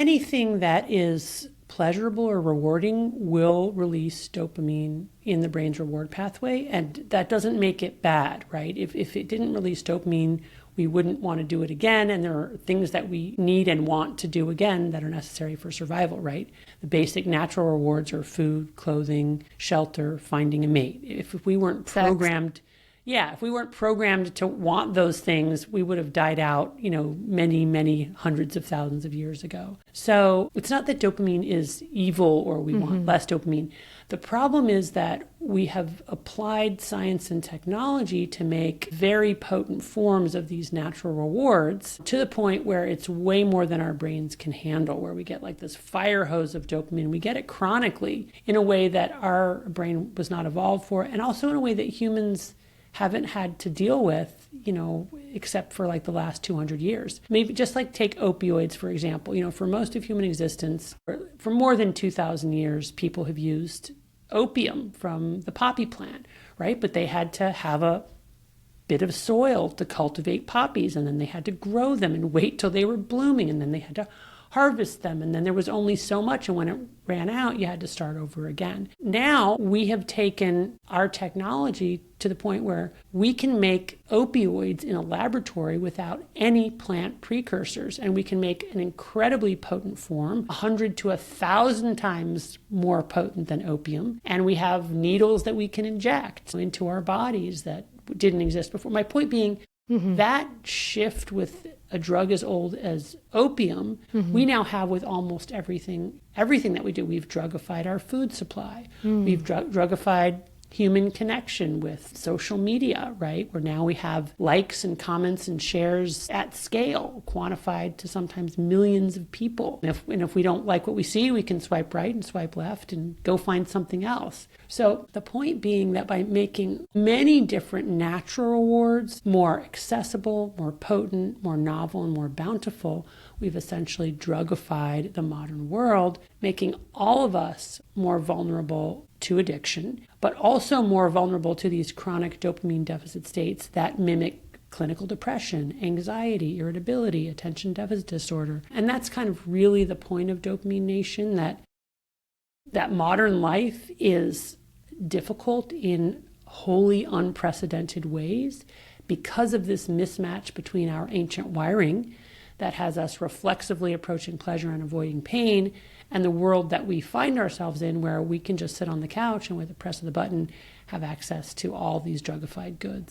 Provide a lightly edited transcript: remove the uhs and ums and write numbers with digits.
Anything that is pleasurable or rewarding will release dopamine in the brain's reward pathway, and that doesn't make it bad, right? If it didn't release dopamine, we wouldn't want to do it again, and there are things that we need and want to do again that are necessary for survival, right? The basic natural rewards are food, clothing, shelter, finding a mate. If we weren't programmed... Yeah, if we weren't programmed to want those things, we would have died out, many, many hundreds of thousands of years ago. So it's not that dopamine is evil or we want less dopamine. The problem is that we have applied science and technology to make very potent forms of these natural rewards to the point where it's way more than our brains can handle, where we get like this fire hose of dopamine. We get it chronically in a way that our brain was not evolved for, and also in a way that humans haven't had to deal with, except for like the last 200 years. Maybe just like take opioids, for example. For most of human existence, for more than 2,000 years, people have used opium from the poppy plant, right? But they had to have a bit of soil to cultivate poppies, and then they had to grow them and wait till they were blooming, and then they had to harvest them, and then there was only so much, and when it ran out, you had to start over again. Now we have taken our technology to the point where we can make opioids in a laboratory without any plant precursors, and we can make an incredibly potent form, 100 to 1,000 times more potent than opium, and we have needles that we can inject into our bodies that didn't exist before. My point being, that shift with a drug as old as opium, we now have with almost everything that we do. We've drugified our food supply. We've drugified human connection with social media, right? Where now we have likes and comments and shares at scale, quantified to sometimes millions of people. And if we don't like what we see, we can swipe right and swipe left and go find something else. So the point being that by making many different natural rewards more accessible, more potent, more novel, and more bountiful, we've essentially drugified the modern world, making all of us more vulnerable to addiction, but also more vulnerable to these chronic dopamine deficit states that mimic clinical depression, anxiety, irritability, attention deficit disorder. And that's kind of really the point of Dopamine Nation, that modern life is difficult in wholly unprecedented ways because of this mismatch between our ancient wiring that has us reflexively approaching pleasure and avoiding pain, and the world that we find ourselves in, where we can just sit on the couch and with the press of the button have access to all these drugified goods.